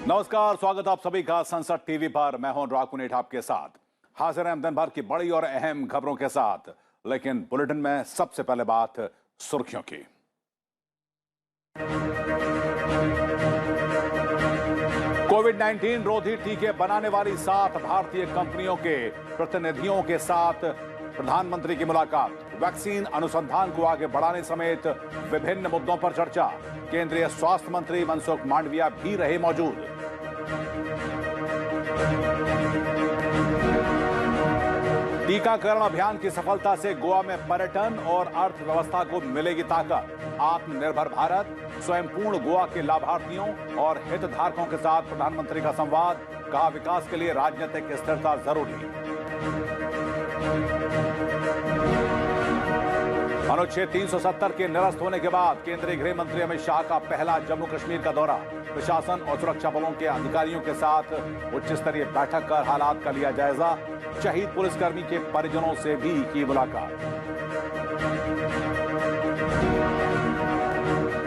नमस्कार, स्वागत आप सभी का संसद टीवी पर। मैं हूं अनुराग पुनेठ आपके साथ। हाजिर हैं दिन भर की बड़ी और अहम खबरों के साथ, लेकिन बुलेटिन में सबसे पहले बात सुर्खियों की। कोविड-19 रोधी टीके बनाने वाली 7 भारतीय कंपनियों के प्रतिनिधियों के साथ प्रधानमंत्री की मुलाकात। वैक्सीन अनुसंधान को आगे बढ़ाने समेत विभिन्न मुद्दों पर चर्चा। केंद्रीय स्वास्थ्य मंत्री मनसुख मांडविया भी रहे मौजूद। टीकाकरण अभियान की सफलता से गोवा में पर्यटन और अर्थव्यवस्था को मिलेगी ताकत। आत्मनिर्भर भारत, स्वयं पूर्ण गोवा के लाभार्थियों और हितधारकों के साथ प्रधानमंत्री का संवाद। कहा, विकास के लिए राजनीतिक स्थिरता जरूरी। अनुच्छेद 370 के निरस्त होने के बाद केंद्रीय गृह मंत्री अमित शाह का पहला जम्मू कश्मीर का दौरा। प्रशासन और सुरक्षा बलों के अधिकारियों के साथ उच्च स्तरीय बैठक कर हालात का लिया जायजा। शहीद पुलिसकर्मी के परिजनों से भी की मुलाकात।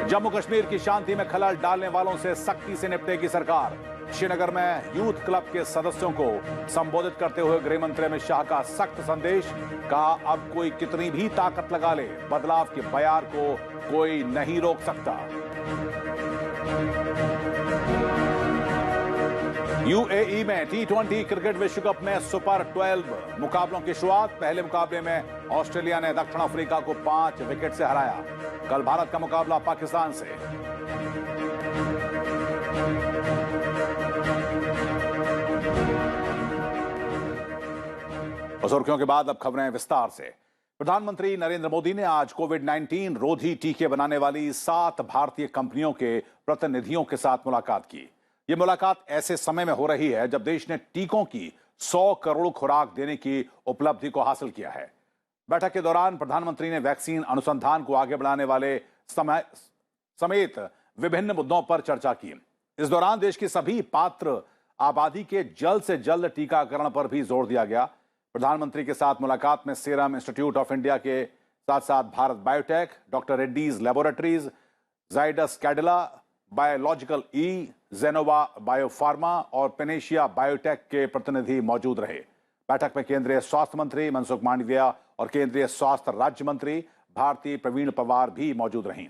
जम्मू कश्मीर की शांति में खलल डालने वालों से सख्ती से निपटेगी सरकार। श्रीनगर में यूथ क्लब के सदस्यों को संबोधित करते हुए गृह मंत्री अमित शाह का सख्त संदेश। कहा, अब कोई कितनी भी ताकत लगा ले, बदलाव की बयार को कोई नहीं रोक सकता। यूएई में T20 क्रिकेट विश्व कप में सुपर 12 मुकाबलों की शुरुआत। पहले मुकाबले में ऑस्ट्रेलिया ने दक्षिण अफ्रीका को 5 विकेट से हराया। कल भारत का मुकाबला पाकिस्तान से। सुर्खियों के बाद अब खबरें विस्तार से। प्रधानमंत्री नरेंद्र मोदी ने आज कोविड-19 रोधी टीके बनाने वाली 7 भारतीय कंपनियों के प्रतिनिधियों के साथ मुलाकात की। यह मुलाकात ऐसे समय में हो रही है जब देश ने टीकों की 100 करोड़ खुराक देने की उपलब्धि को हासिल किया है। बैठक के दौरान प्रधानमंत्री ने वैक्सीन अनुसंधान को आगे बढ़ाने वाले समेत विभिन्न मुद्दों पर चर्चा की। इस दौरान देश की सभी पात्र आबादी के जल्द से जल्द टीकाकरण पर भी जोर दिया गया। प्रधानमंत्री के साथ मुलाकात में सीरम इंस्टीट्यूट ऑफ इंडिया के साथ साथ भारत बायोटेक, डॉक्टर रेड्डीज लैबोरेटरीज, जाइडस कैडिला बायोलॉजिकल ई, जेनोवा बायोफार्मा और पेनेशिया बायोटेक के प्रतिनिधि मौजूद रहे। बैठक में केंद्रीय स्वास्थ्य मंत्री मनसुख मांडविया और केंद्रीय स्वास्थ्य राज्य मंत्री भारती प्रवीण पवार भी मौजूद रहीं।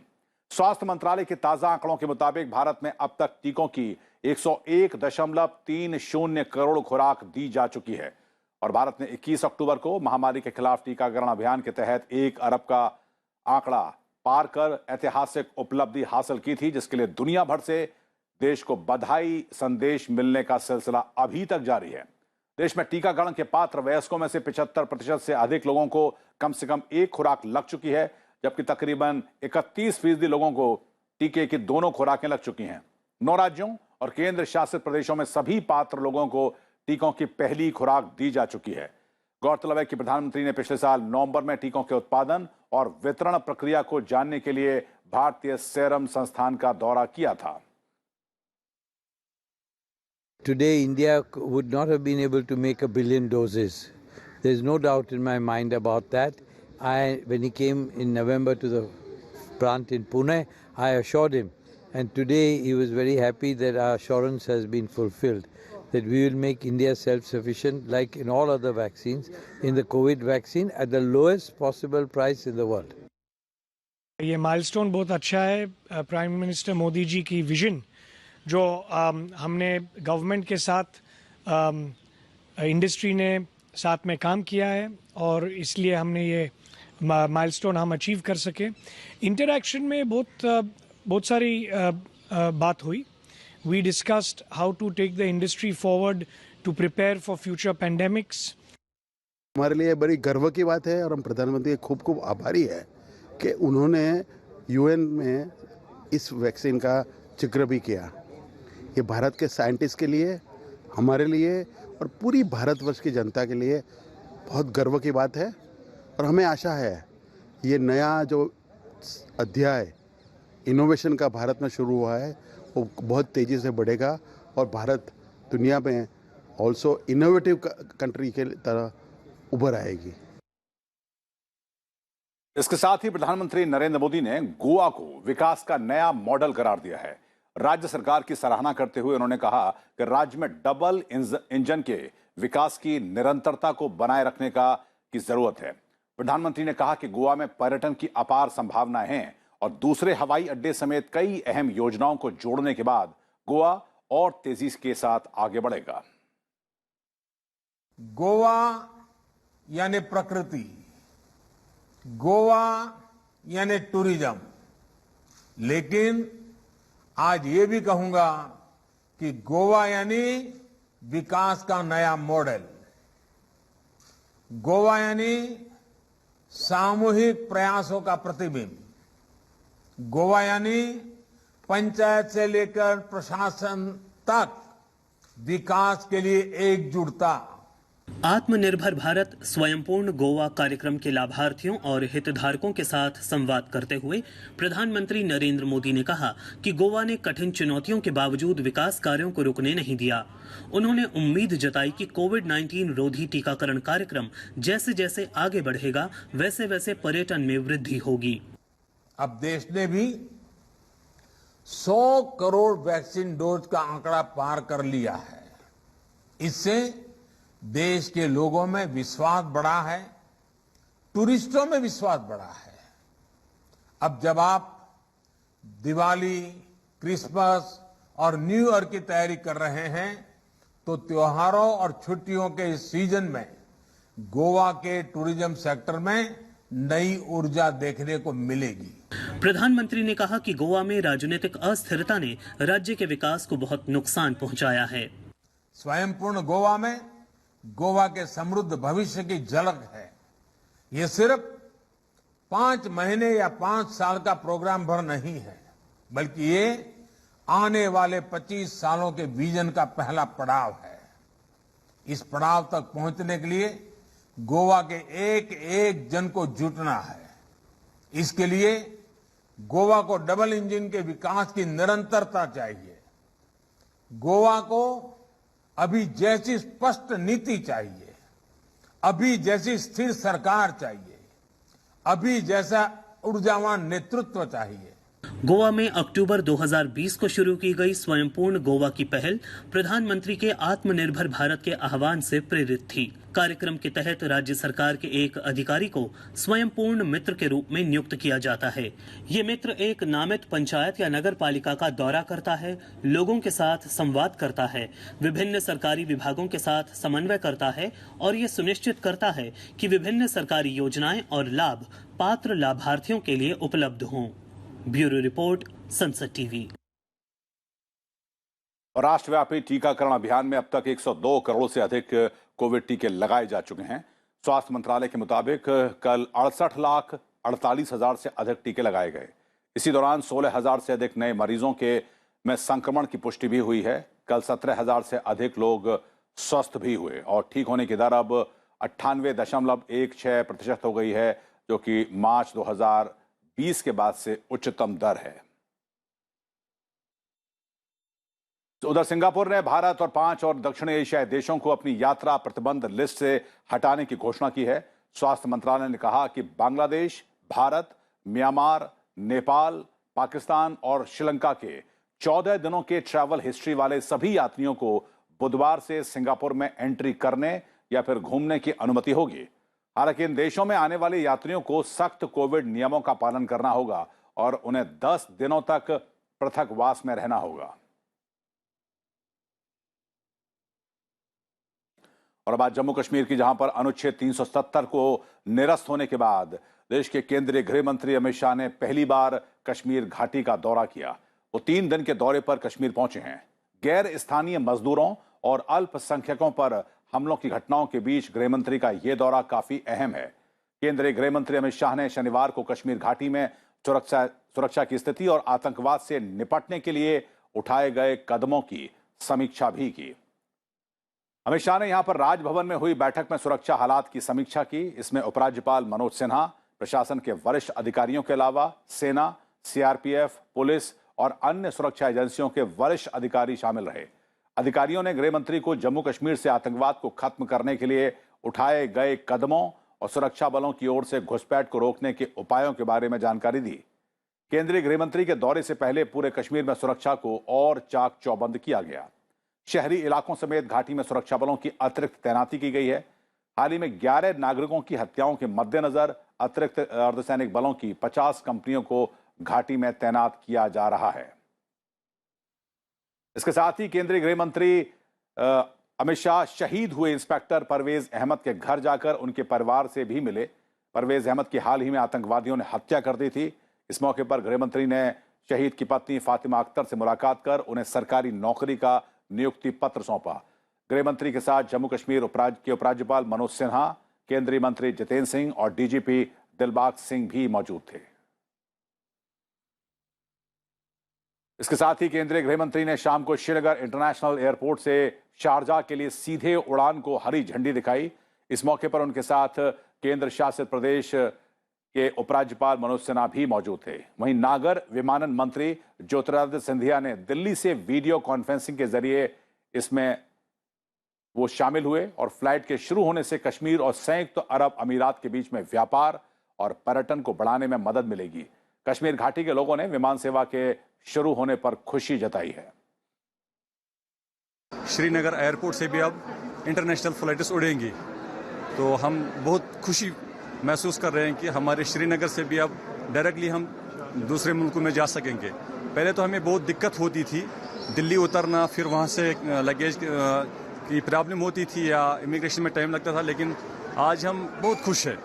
स्वास्थ्य मंत्रालय के ताजा आंकड़ों के मुताबिक भारत में अब तक टीकों की 101.30 करोड़ खुराक दी जा चुकी है और भारत ने 21 अक्टूबर को महामारी के खिलाफ टीकाकरण अभियान के तहत 1 अरब का आंकड़ा पार कर ऐतिहासिक उपलब्धि हासिल की थी, जिसके लिए दुनिया भर से देश को बधाई संदेश मिलने का सिलसिला अभी तक जारी है। देश में टीकाकरण के पात्र वयस्कों में से 75% से अधिक लोगों को कम से कम 1 खुराक लग चुकी है, जबकि तकरीबन 31% लोगों को टीके की दोनों खुराकें लग चुकी हैं। 9 राज्यों और केंद्र शासित प्रदेशों में सभी पात्र लोगों को टीकों की पहली खुराक दी जा चुकी है। गौरतलब है कि प्रधानमंत्री ने पिछले साल नवंबर में टीकों के उत्पादन और वितरण प्रक्रिया को जानने के लिए भारतीय सीरम संस्थान का दौरा किया था। Today, India would not have been able to make 1 billion doses. There is no doubt in my mind about that. When he came in November to the plant in Pune, I assured him, and today he was very happy that our assurance has been fulfilled, that we will make India self-sufficient like in all other vaccines, in the COVID vaccine at the lowest possible price in the world. ये milestone बहुत अच्छा है। Prime minister Modi ji की vision जो हमने government के साथ industry ने साथ में काम किया है और इसलिए हमने ये माइलस्टोन हम अचीव कर सके। इंटरैक्शन में बहुत सारी बात हुई। We discussed how to take the industry forward to prepare for future pandemics. हमारे लिए बड़ी गर्व की बात है और हम प्रधानमंत्री के खूब आभारी है कि उन्होंने यूएन में इस वैक्सीन का जिक्र भी किया। ये भारत के साइंटिस्ट के लिए, हमारे लिए और पूरी भारतवर्ष की जनता के लिए बहुत गर्व की बात है और हमें आशा है ये नया जो अध्याय इनोवेशन का भारत में शुरू हुआ है वो बहुत तेज़ी से बढ़ेगा और भारत दुनिया में ऑल्सो इनोवेटिव कंट्री के तरह उभर आएगी। इसके साथ ही प्रधानमंत्री नरेंद्र मोदी ने गोवा को विकास का नया मॉडल करार दिया है। राज्य सरकार की सराहना करते हुए उन्होंने कहा कि राज्य में डबल इंजन के विकास की निरंतरता को बनाए रखने की जरूरत है। प्रधानमंत्री ने कहा कि गोवा में पर्यटन की अपार संभावनाएं हैं और दूसरे हवाई अड्डे समेत कई अहम योजनाओं को जोड़ने के बाद गोवा और तेजी के साथ आगे बढ़ेगा। गोवा यानी प्रकृति, गोवा यानी टूरिज्म, लेकिन आज ये भी कहूंगा कि गोवा यानी विकास का नया मॉडल, गोवा यानी सामूहिक प्रयासों का प्रतिबिंब, गोवा यानी पंचायत से लेकर प्रशासन तक विकास के लिए एकजुटता। आत्मनिर्भर भारत स्वयंपूर्ण गोवा कार्यक्रम के लाभार्थियों और हितधारकों के साथ संवाद करते हुए प्रधानमंत्री नरेंद्र मोदी ने कहा कि गोवा ने कठिन चुनौतियों के बावजूद विकास कार्यों को रुकने नहीं दिया। उन्होंने उम्मीद जताई कि कोविड-19 रोधी टीकाकरण कार्यक्रम जैसे जैसे आगे बढ़ेगा वैसे वैसे पर्यटन में वृद्धि होगी। अब देश ने भी 100 करोड़ वैक्सीन डोज का आंकड़ा पार कर लिया है। इससे देश के लोगों में विश्वास बढ़ा है, टूरिस्टों में विश्वास बढ़ा है। अब जब आप दिवाली, क्रिसमस और न्यू ईयर की तैयारी कर रहे हैं तो त्योहारों और छुट्टियों के इस सीजन में गोवा के टूरिज्म सेक्टर में नई ऊर्जा देखने को मिलेगी। प्रधानमंत्री ने कहा कि गोवा में राजनीतिक अस्थिरता ने राज्य के विकास को बहुत नुकसान पहुंचाया है। स्वयंपूर्ण गोवा में गोवा के समृद्ध भविष्य की झलक है। ये सिर्फ 5 महीने या 5 साल का प्रोग्राम भर नहीं है, बल्कि ये आने वाले 25 सालों के विजन का पहला पड़ाव है। इस पड़ाव तक पहुंचने के लिए गोवा के एक एक जन को जुटना है। इसके लिए गोवा को डबल इंजन के विकास की निरंतरता चाहिए। गोवा को अभी जैसी स्पष्ट नीति चाहिए, अभी जैसी स्थिर सरकार चाहिए, अभी जैसा ऊर्जावान नेतृत्व चाहिए। गोवा में अक्टूबर 2020 को शुरू की गई स्वयंपूर्ण गोवा की पहल प्रधानमंत्री के आत्मनिर्भर भारत के आह्वान से प्रेरित थी। कार्यक्रम के तहत राज्य सरकार के एक अधिकारी को स्वयंपूर्ण मित्र के रूप में नियुक्त किया जाता है। ये मित्र एक नामित पंचायत या नगर पालिका का दौरा करता है, लोगों के साथ संवाद करता है, विभिन्न सरकारी विभागों के साथ समन्वय करता है और ये सुनिश्चित करता है कि विभिन्न सरकारी योजनाएं और लाभ पात्र लाभार्थियों के लिए उपलब्ध हों। ब्यूरो रिपोर्ट, संसद टीवी। राष्ट्रव्यापी टीकाकरण अभियान में अब तक 102 करोड़ से अधिक कोविड टीके लगाए जा चुके हैं। स्वास्थ्य मंत्रालय के मुताबिक कल 68,48,000 से अधिक टीके लगाए गए। इसी दौरान 16,000 से अधिक नए मरीजों में संक्रमण की पुष्टि भी हुई है। कल 17,000 से अधिक लोग स्वस्थ भी हुए और ठीक होने की दर अब 98.16% हो गई है, जो कि मार्च 2020 के बाद से उच्चतम दर है। उधर सिंगापुर ने भारत और 5 और दक्षिण एशियाई देशों को अपनी यात्रा प्रतिबंध लिस्ट से हटाने की घोषणा की है। स्वास्थ्य मंत्रालय ने कहा कि बांग्लादेश, भारत, म्यांमार, नेपाल, पाकिस्तान और श्रीलंका के 14 दिनों के ट्रैवल हिस्ट्री वाले सभी यात्रियों को बुधवार से सिंगापुर में एंट्री करने या फिर घूमने की अनुमति होगी। हालांकि इन देशों में आने वाले यात्रियों को सख्त कोविड नियमों का पालन करना होगा और उन्हें 10 दिनों तक पृथकवास में रहना होगा। और अब जम्मू कश्मीर की, जहां पर अनुच्छेद 370 को निरस्त होने के बाद देश के केंद्रीय गृह मंत्री अमित शाह ने पहली बार कश्मीर घाटी का दौरा किया। वो 3 दिन के दौरे पर कश्मीर पहुंचे हैं। गैर स्थानीय मजदूरों और अल्पसंख्यकों पर हमलों की घटनाओं के बीच गृह मंत्री का यह दौरा काफी अहम है। केंद्रीय गृह मंत्री अमित शाह ने शनिवार को कश्मीर घाटी में सुरक्षा की स्थिति और आतंकवाद से निपटने के लिए उठाए गए कदमों की समीक्षा भी की। अमित शाह ने यहां पर राजभवन में हुई बैठक में सुरक्षा हालात की समीक्षा की। इसमें उपराज्यपाल मनोज सिन्हा, प्रशासन के वरिष्ठ अधिकारियों के अलावा सेना, सीआरपीएफ, पुलिस और अन्य सुरक्षा एजेंसियों के वरिष्ठ अधिकारी शामिल रहे। अधिकारियों ने गृह मंत्री को जम्मू कश्मीर से आतंकवाद को खत्म करने के लिए उठाए गए कदमों और सुरक्षा बलों की ओर से घुसपैठ को रोकने के उपायों के बारे में जानकारी दी। केंद्रीय गृह मंत्री के दौरे से पहले पूरे कश्मीर में सुरक्षा को और चाक चौबंद किया गया। शहरी इलाकों समेत घाटी में सुरक्षा बलों की अतिरिक्त तैनाती की गई है। हाल ही में 11 नागरिकों की हत्याओं के मद्देनजर अतिरिक्त अर्धसैनिक बलों की 50 कंपनियों को घाटी में तैनात किया जा रहा है। इसके साथ ही केंद्रीय गृह मंत्री अमित शाह शहीद हुए इंस्पेक्टर परवेज अहमद के घर जाकर उनके परिवार से भी मिले। परवेज अहमद की हाल ही में आतंकवादियों ने हत्या कर दी थी। इस मौके पर गृह मंत्री ने शहीद की पत्नी फातिमा अख्तर से मुलाकात कर उन्हें सरकारी नौकरी का नियुक्ति पत्र सौंपा। गृह मंत्री के साथ जम्मू कश्मीर के उपराज्यपाल मनोज सिन्हा, केंद्रीय मंत्री जितेंद्र सिंह और डीजीपी दिलबाग सिंह भी मौजूद थे। इसके साथ ही केंद्रीय गृह मंत्री ने शाम को श्रीनगर इंटरनेशनल एयरपोर्ट से शारजाह के लिए सीधे उड़ान को हरी झंडी दिखाई। इस मौके पर उनके साथ केंद्र शासित प्रदेश के उपराज्यपाल मनोज सिन्हा भी मौजूद थे। वहीं नागर विमानन मंत्री ज्योतिरादित्य सिंधिया ने दिल्ली से वीडियो कॉन्फ्रेंसिंग के जरिए इसमें वो शामिल हुए और फ्लाइट के शुरू होने से कश्मीर और संयुक्त अरब अमीरात के बीच में व्यापार और पर्यटन को बढ़ाने में मदद मिलेगी। कश्मीर घाटी के लोगों ने विमान सेवा के शुरू होने पर खुशी जताई है। श्रीनगर एयरपोर्ट से भी अब इंटरनेशनल फ्लाइट्स उड़ेंगी, तो हम बहुत खुशी महसूस कर रहे हैं कि हमारे श्रीनगर से भी अब डायरेक्टली हम दूसरे मुल्कों में जा सकेंगे। पहले तो हमें बहुत दिक्कत होती थी दिल्ली उतरना, फिर वहाँ से लगेज की प्रॉब्लम होती थी या इमिग्रेशन में टाइम लगता था, लेकिन आज हम बहुत खुश हैं।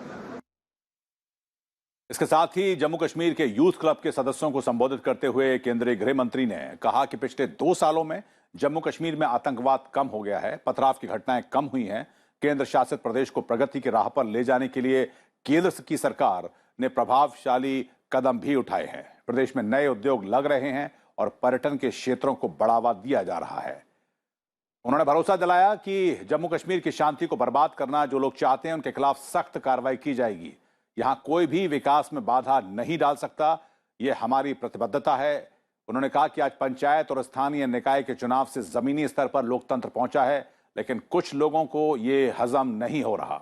इसके साथ ही जम्मू कश्मीर के यूथ क्लब के सदस्यों को संबोधित करते हुए केंद्रीय गृह मंत्री ने कहा कि पिछले 2 सालों में जम्मू कश्मीर में आतंकवाद कम हो गया है, पथराव की घटनाएं कम हुई हैं। केंद्र शासित प्रदेश को प्रगति की राह पर ले जाने के लिए केंद्र की सरकार ने प्रभावशाली कदम भी उठाए हैं। प्रदेश में नए उद्योग लग रहे हैं और पर्यटन के क्षेत्रों को बढ़ावा दिया जा रहा है। उन्होंने भरोसा दिलाया कि जम्मू कश्मीर की शांति को बर्बाद करना जो लोग चाहते हैं उनके खिलाफ सख्त कार्रवाई की जाएगी। यहां कोई भी विकास में बाधा नहीं डाल सकता, यह हमारी प्रतिबद्धता है। उन्होंने कहा कि आज पंचायत और स्थानीय निकाय के चुनाव से जमीनी स्तर पर लोकतंत्र पहुंचा है, लेकिन कुछ लोगों को यह हजम नहीं हो रहा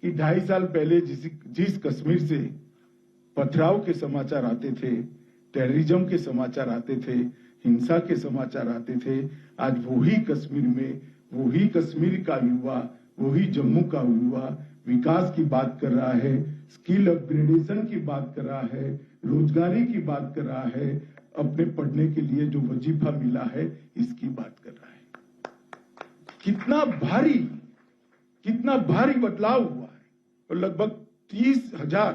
कि 2.5 साल पहले जिस कश्मीर से पथराव के समाचार आते थे, टेररिज्म के समाचार आते थे, हिंसा के समाचार आते थे, आज वही कश्मीर में वही कश्मीर का युवा, वही जम्मू का युवा विकास की बात कर रहा है, स्किल अपग्रेडेशन की बात कर रहा है, रोजगारी की बात कर रहा है, अपने पढ़ने के लिए जो वजीफा मिला है इसकी बात कर रहा है। कितना भारी बदलाव हुआ है और लगभग 30,000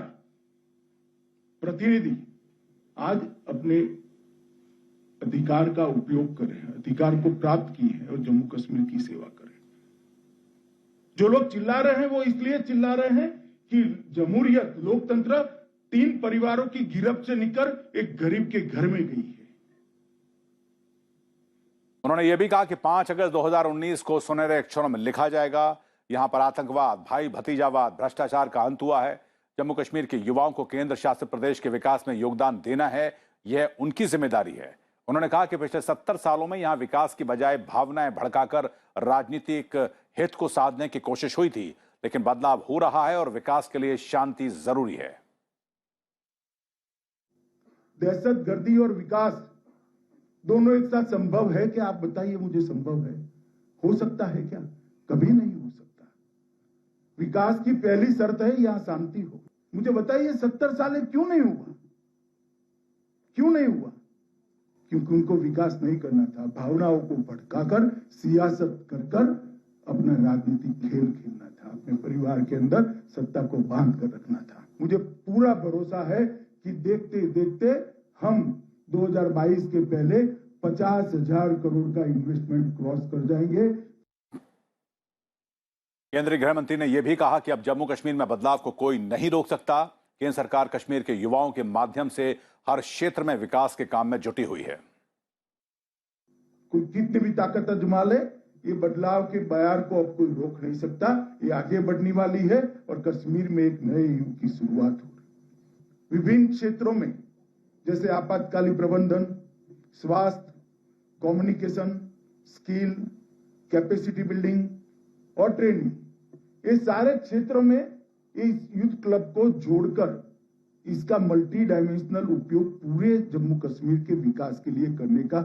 प्रतिनिधि आज अपने अधिकार का उपयोग कर रहे हैं, अधिकार को प्राप्त किए हैं और जम्मू कश्मीर की सेवा कर रहे हैं। जो लोग चिल्ला रहे हैं वो इसलिए चिल्ला रहे हैं कि जमहूरियत, लोकतंत्र 3 परिवारों की गिरफ्त से निकल एक गरीब के घर में गई है। उन्होंने यह भी कहा कि 5 अगस्त 2019 को सुनहरे अक्षरों में लिखा जाएगा। यहां पर आतंकवाद, भाई भतीजावाद, भ्रष्टाचार का अंत हुआ है। जम्मू कश्मीर के युवाओं को केंद्र शासित प्रदेश के विकास में योगदान देना है, यह उनकी जिम्मेदारी है। उन्होंने कहा कि पिछले 70 सालों में यहां विकास की बजाय भावनाएं भड़काकर राजनीतिक हित को साधने की कोशिश हुई थी, लेकिन बदलाव हो रहा है और विकास के लिए शांति जरूरी है। दहशतगर्दी और विकास दोनों एक साथ संभव है क्या? आप बताइए मुझे, संभव है? हो सकता है क्या? कभी नहीं हो सकता। विकास की पहली शर्त है यहां शांति हो। मुझे बताइए 70 साल क्यों नहीं हुआ? क्यों नहीं हुआ? क्योंकि उनको विकास नहीं करना था, भावनाओं को भड़काकर, सियासत कर अपना राजनीतिक खेल खेलना था, अपने परिवार के अंदर सत्ता को बांध कर रखना था। मुझे पूरा भरोसा है कि देखते देखते हम 2022 के पहले 50,000 करोड़ का इन्वेस्टमेंट क्रॉस कर जाएंगे। केंद्रीय गृह मंत्री ने यह भी कहा कि अब जम्मू कश्मीर में बदलाव को कोई नहीं रोक सकता। केंद्र सरकार कश्मीर के युवाओं के माध्यम से हर क्षेत्र में विकास के काम में जुटी हुई है। कोई कितनी भी ताकत आजमा ले, ये बदलाव के बयार को अब कोई रोक नहीं सकता। ये आगे बढ़ने वाली है और कश्मीर में एक नए युग की शुरुआत हो रही। विभिन्न क्षेत्रों में जैसे आपातकालीन प्रबंधन, स्वास्थ्य, कम्युनिकेशन, स्किल, कैपेसिटी बिल्डिंग और ट्रेनिंग, ये सारे क्षेत्रों में इस यूथ क्लब को जोड़कर इसका मल्टी डायमेंशनल उपयोग पूरे जम्मू कश्मीर के विकास के लिए करने का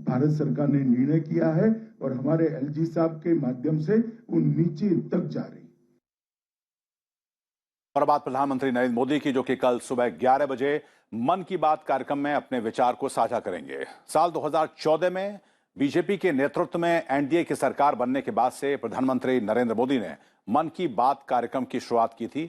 भारत सरकार ने निर्णय किया है और हमारे एलजी साहब के माध्यम से वो नीचे तक जा रही। और बात प्रधानमंत्री नरेंद्र मोदी की, जो कि कल सुबह 11 बजे मन की बात कार्यक्रम में अपने विचार को साझा करेंगे। साल 2014 में बीजेपी के नेतृत्व में एनडीए की सरकार बनने के बाद से प्रधानमंत्री नरेंद्र मोदी ने मन की बात कार्यक्रम की शुरुआत की थी।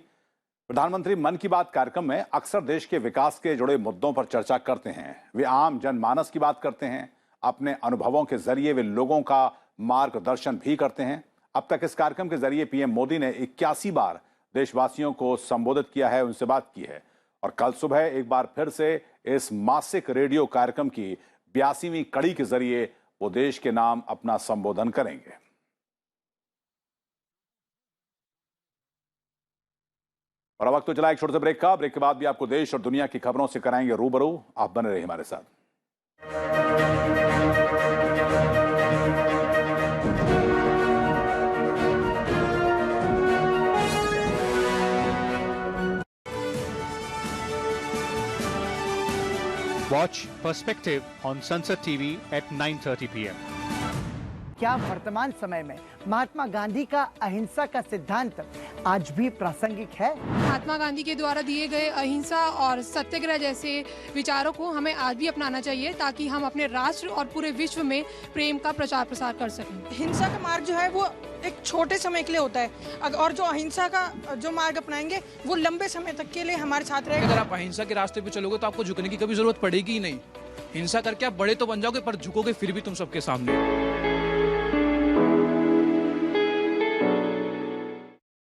प्रधानमंत्री मन की बात कार्यक्रम में अक्सर देश के विकास के जुड़े मुद्दों पर चर्चा करते हैं। वे आम जनमानस की बात करते हैं। अपने अनुभवों के जरिए वे लोगों का मार्गदर्शन भी करते हैं। अब तक इस कार्यक्रम के जरिए पीएम मोदी ने 81 बार देशवासियों को संबोधित किया है, उनसे बात की है और कल सुबह एक बार फिर से इस मासिक रेडियो कार्यक्रम की 82वीं कड़ी के जरिए वो देश के नाम अपना संबोधन करेंगे। और अब वक्त तो चला एक छोटे से ब्रेक का। ब्रेक के बाद भी आपको देश और दुनिया की खबरों से कराएंगे रूबरू। आप बने रहिए हमारे साथ। Watch Perspective on Sunset TV at 9:30 p.m. क्या वर्तमान समय में महात्मा गांधी का अहिंसा का सिद्धांत आज भी प्रासंगिक है? महात्मा गांधी के द्वारा दिए गए अहिंसा और सत्याग्रह जैसे विचारों को हमें आज भी अपनाना चाहिए ताकि हम अपने राष्ट्र और पूरे विश्व में प्रेम का प्रचार प्रसार कर सकें। हिंसा का मार्ग जो है वो एक छोटे समय के लिए होता है और जो अहिंसा का जो मार्ग अपनाएंगे वो लंबे समय तक के लिए हमारे साथ रहेगा। अगर आप अहिंसा के रास्ते पे चलोगे तो आपको झुकने की कभी जरूरत पड़ेगी ही नहीं। हिंसा करके आप बड़े तो बन जाओगे पर झुकोगे फिर भी तुम सबके सामने।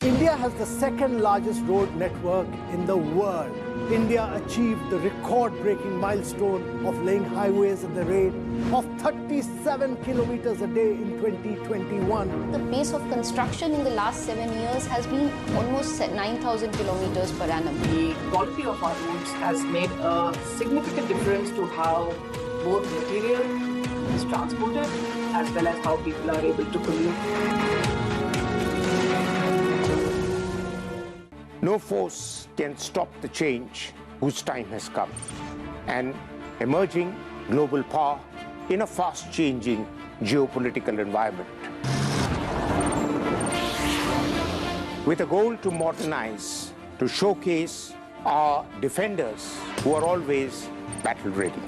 India has the second largest road network in the world. India achieved the record-breaking milestone of laying highways at the rate of 37 kilometers a day in 2021. The pace of construction in the last 7 years has been almost 9,000 kilometers per annum. The quality of our roads has made a significant difference to how both material is transported as well as how people are able to commute. No force can stop the change whose time has come. An emerging global power in a fast-changing geopolitical environment. With a goal to modernize, to showcase our defenders who are always battle-ready.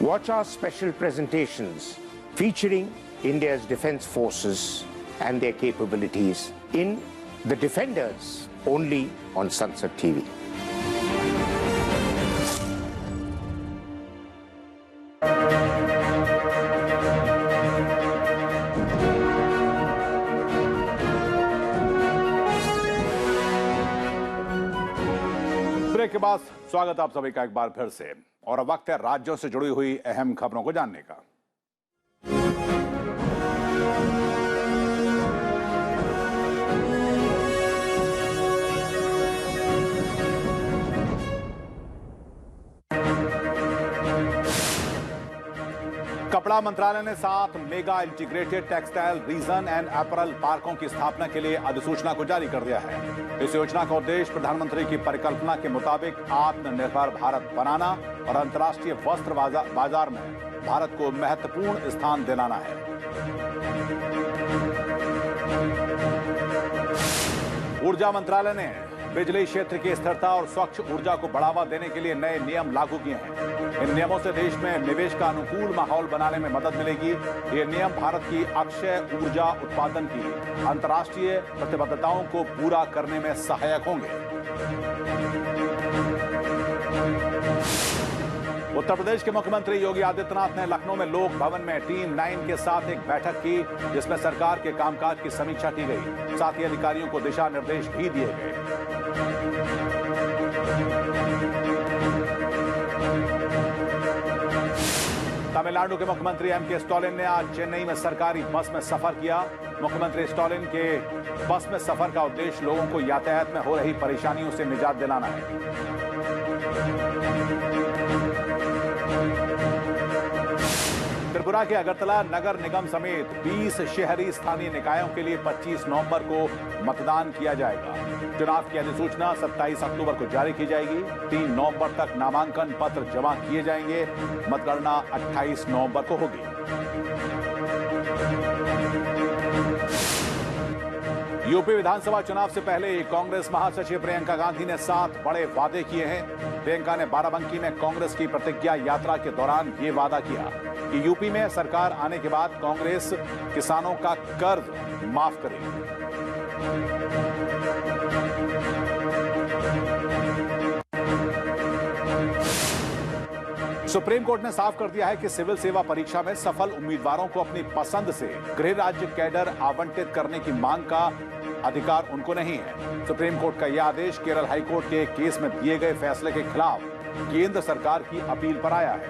Watch our special presentations featuring India's defense forces and their capabilities in The Defenders, only on Sunset TV. Break के बाद स्वागत आप सभी का एक बार फिर से। और अब वक्त है राज्यों से जुड़ी हुई अहम खबरों को जानने का। कपड़ा मंत्रालय ने 7 mega integrated textile reason and apparel पार्कों की स्थापना के लिए अधिसूचना को जारी कर दिया है। इस योजना का उद्देश्य प्रधानमंत्री की परिकल्पना के मुताबिक आत्मनिर्भर भारत बनाना और अंतर्राष्ट्रीय वस्त्र बाजार में भारत को महत्वपूर्ण स्थान दिलाना है। ऊर्जा मंत्रालय ने बिजली क्षेत्र की स्थिरता और स्वच्छ ऊर्जा को बढ़ावा देने के लिए नए नियम लागू किए हैं। इन नियमों से देश में निवेश का अनुकूल माहौल बनाने में मदद मिलेगी। ये नियम भारत की अक्षय ऊर्जा उत्पादन की अंतर्राष्ट्रीय प्रतिबद्धताओं को पूरा करने में सहायक होंगे। उत्तर प्रदेश के मुख्यमंत्री योगी आदित्यनाथ ने लखनऊ में लोक भवन में टीम 9 के साथ एक बैठक की, जिसमें सरकार के कामकाज की समीक्षा की गई। साथ ही अधिकारियों को दिशा निर्देश भी दिए गए। तमिलनाडु के मुख्यमंत्री एम.के. स्टालिन ने आज चेन्नई में सरकारी बस में सफर किया। मुख्यमंत्री स्टालिन के बस में सफर का उद्देश्य लोगों को यातायात में हो रही परेशानियों से निजात दिलाना है। त्रिपुरा के अगरतला नगर निगम समेत 20 शहरी स्थानीय निकायों के लिए 25 नवंबर को मतदान किया जाएगा। चुनाव की अधिसूचना 27 अक्टूबर को जारी की जाएगी। 3 नवंबर तक नामांकन पत्र जमा किए जाएंगे। मतगणना 28 नवंबर को होगी। यूपी विधानसभा चुनाव से पहले कांग्रेस महासचिव प्रियंका गांधी ने 7 बड़े वादे किए हैं। प्रियंका ने बाराबंकी में कांग्रेस की प्रतिज्ञा यात्रा के दौरान ये वादा किया कि यूपी में सरकार आने के बाद कांग्रेस किसानों का कर्ज माफ करेगी। सुप्रीम कोर्ट ने साफ कर दिया है कि सिविल सेवा परीक्षा में सफल उम्मीदवारों को अपनी पसंद से गृह राज्य कैडर आवंटित करने की मांग का अधिकार उनको नहीं है। सुप्रीम कोर्ट का यह आदेश केरल हाईकोर्ट के केस में दिए गए फैसले के खिलाफ केंद्र सरकार की अपील पर आया है।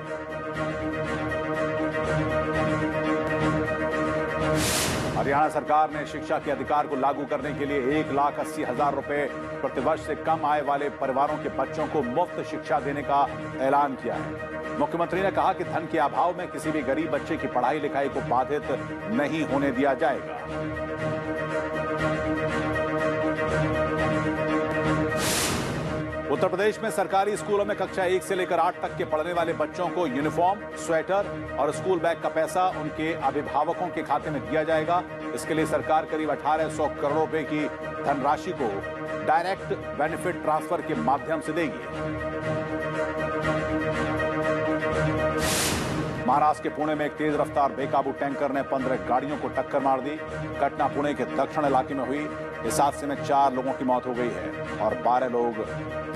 हरियाणा सरकार ने शिक्षा के अधिकार को लागू करने के लिए 1,80,000 रुपए प्रतिवर्ष से कम आय वाले परिवारों के बच्चों को मुफ्त शिक्षा देने का ऐलान किया है। मुख्यमंत्री ने कहा कि धन के अभाव में किसी भी गरीब बच्चे की पढ़ाई लिखाई को बाधित नहीं होने दिया जाएगा। उत्तर प्रदेश में सरकारी स्कूलों में कक्षा 1 से लेकर 8 तक के पढ़ने वाले बच्चों को यूनिफॉर्म, स्वेटर और स्कूल बैग का पैसा उनके अभिभावकों के खाते में दिया जाएगा। इसके लिए सरकार करीब 1800 करोड़ रुपए की धनराशि को डायरेक्ट बेनिफिट ट्रांसफर के माध्यम से देगी। महाराष्ट्र के पुणे में एक तेज रफ्तार बेकाबू टैंकर ने 15 गाड़ियों को टक्कर मार दी। घटना पुणे के दक्षिण इलाके में हुई। इस हादसे में 4 लोगों की मौत हो गई है और 12 लोग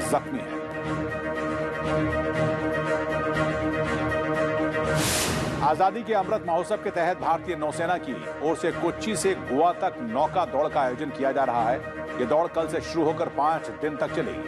जख्मी हैं। आजादी के अमृत महोत्सव के तहत भारतीय नौसेना की ओर से कोच्चि से गोवा तक नौका दौड़ का आयोजन किया जा रहा है। यह दौड़ कल से शुरू होकर 5 दिन तक चलेगी।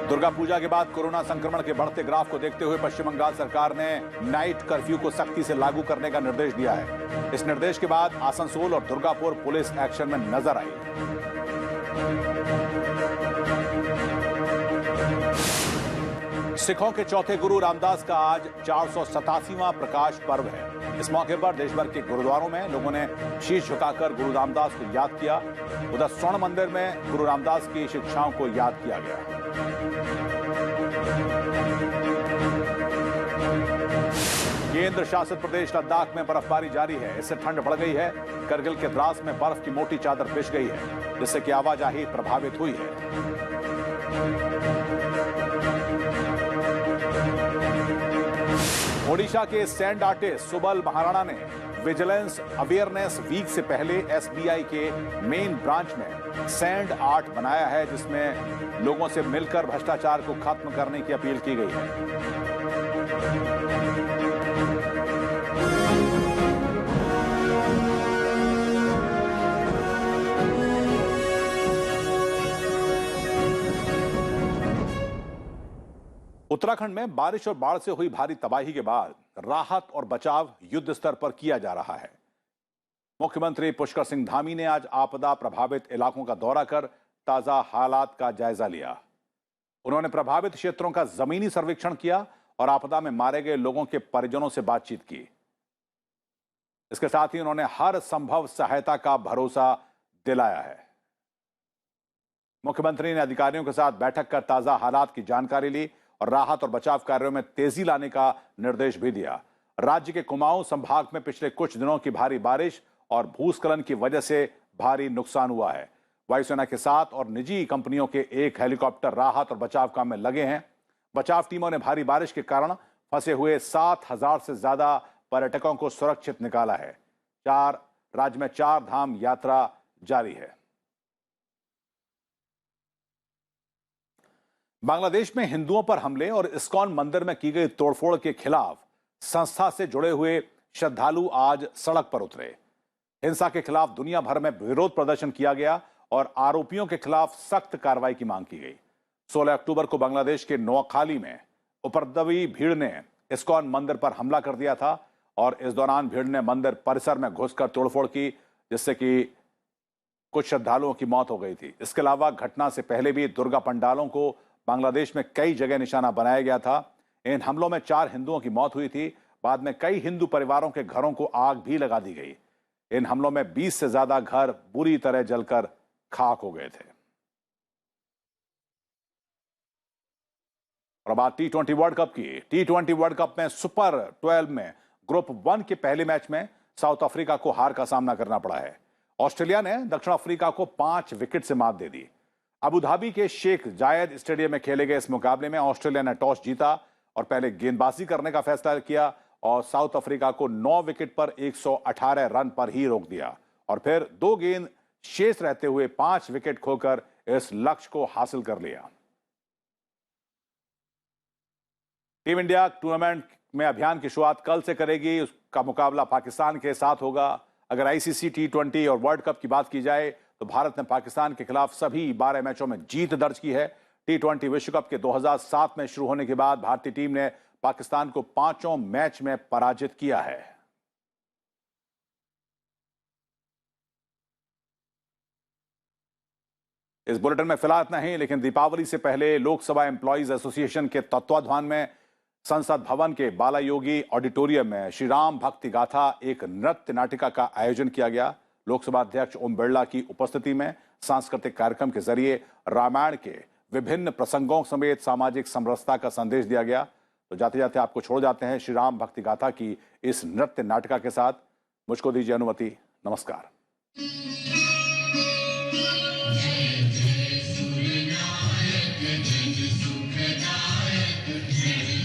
दुर्गा पूजा के बाद कोरोना संक्रमण के बढ़ते ग्राफ को देखते हुए पश्चिम बंगाल सरकार ने नाइट कर्फ्यू को सख्ती से लागू करने का निर्देश दिया है। इस निर्देश के बाद आसनसोल और दुर्गापुर पुलिस एक्शन में नजर आई। सिखों के चौथे गुरु रामदास का आज 487वां प्रकाश पर्व है। इस मौके पर देश भर के गुरुद्वारों में लोगों ने शीश झुकाकर गुरु रामदास को याद किया। उधर स्वर्ण मंदिर में गुरु रामदास की शिक्षाओं को याद किया गया। केंद्र शासित प्रदेश लद्दाख में बर्फबारी जारी है। इससे ठंड बढ़ गई है। करगिल के द्रास में बर्फ की मोटी चादर बिछ गई है, जिससे कि आवाजाही प्रभावित हुई है। ओडिशा के सैंड आर्टिस्ट सुबल महाराणा ने विजिलेंस अवेयरनेस वीक से पहले एसबीआई के मेन ब्रांच में सैंड आर्ट बनाया है, जिसमें लोगों से मिलकर भ्रष्टाचार को खत्म करने की अपील की गई है। उत्तराखंड में बारिश और बाढ़ से हुई भारी तबाही के बाद राहत और बचाव युद्ध स्तर पर किया जा रहा है। मुख्यमंत्री पुष्कर सिंह धामी ने आज आपदा प्रभावित इलाकों का दौरा कर ताजा हालात का जायजा लिया। उन्होंने प्रभावित क्षेत्रों का जमीनी सर्वेक्षण किया और आपदा में मारे गए लोगों के परिजनों से बातचीत की। इसके साथ ही उन्होंने हर संभव सहायता का भरोसा दिलाया है। मुख्यमंत्री ने अधिकारियों के साथ बैठक कर ताजा हालात की जानकारी ली और राहत और बचाव कार्यों में तेजी लाने का निर्देश भी दिया। राज्य के कुमाऊं संभाग में पिछले कुछ दिनों की भारी बारिश और भूस्खलन की वजह से भारी नुकसान हुआ है। वायुसेना के साथ और निजी कंपनियों के एक हेलीकॉप्टर राहत और बचाव काम में लगे हैं। बचाव टीमों ने भारी बारिश के कारण फंसे हुए 7,000 से ज्यादा पर्यटकों को सुरक्षित निकाला है। राज्य में 4 धाम यात्रा जारी है। बांग्लादेश में हिंदुओं पर हमले और इस्कॉन मंदिर में की गई तोड़फोड़ के खिलाफ संस्था से जुड़े हुए श्रद्धालु आज सड़क पर उतरे। हिंसा के खिलाफ दुनिया भर में विरोध प्रदर्शन किया गया और आरोपियों के खिलाफ सख्त कार्रवाई की मांग की गई। 16 अक्टूबर को बांग्लादेश के नोआखाली में उपद्रवी भीड़ ने इस्कॉन मंदिर पर हमला कर दिया था और इस दौरान भीड़ ने मंदिर परिसर में घुसकर तोड़फोड़ की, जिससे कि कुछ श्रद्धालुओं की मौत हो गई थी। इसके अलावा घटना से पहले भी दुर्गा पंडालों को बांग्लादेश में कई जगह निशाना बनाया गया था। इन हमलों में 4 हिंदुओं की मौत हुई थी। बाद में कई हिंदू परिवारों के घरों को आग भी लगा दी गई। इन हमलों में 20 से ज्यादा घर बुरी तरह जलकर खाक हो गए थे। और बात T20 वर्ल्ड कप की। T20 वर्ल्ड कप में सुपर 12 में ग्रुप 1 के पहले मैच में साउथ अफ्रीका को हार का सामना करना पड़ा है। ऑस्ट्रेलिया ने दक्षिण अफ्रीका को 5 विकेट से मात दे दी। अबू धाबी के शेख जायद स्टेडियम में खेले गए इस मुकाबले में ऑस्ट्रेलिया ने टॉस जीता और पहले गेंदबाजी करने का फैसला किया और साउथ अफ्रीका को 9 विकेट पर 118 रन पर ही रोक दिया और फिर 2 गेंद शेष रहते हुए 5 विकेट खोकर इस लक्ष्य को हासिल कर लिया। टीम इंडिया टूर्नामेंट में अभियान की शुरुआत कल से करेगी। उसका मुकाबला पाकिस्तान के साथ होगा। अगर आईसीसी T20 और वर्ल्ड कप की बात की जाए तो भारत ने पाकिस्तान के खिलाफ सभी 12 मैचों में जीत दर्ज की है। T20 विश्व कप के 2007 में शुरू होने के बाद भारतीय टीम ने पाकिस्तान को 5 मैच में पराजित किया है। इस बुलेटिन में फिलहाल इतना ही, लेकिन दीपावली से पहले लोकसभा एम्प्लॉइज एसोसिएशन के तत्वाधान में संसद भवन के बाला योगी ऑडिटोरियम में श्री राम भक्ति गाथा एक नृत्य नाटिका का आयोजन किया गया। लोकसभा अध्यक्ष ओम बिरला की उपस्थिति में सांस्कृतिक कार्यक्रम के जरिए रामायण के विभिन्न प्रसंगों समेत सामाजिक समरसता का संदेश दिया गया। तो जाते जाते आपको छोड़ जाते हैं श्री राम भक्ति गाथा की इस नृत्य नाटिका के साथ। मुझको दीजिए अनुमति। नमस्कार। जय सुखदायक जय सुखदायक जय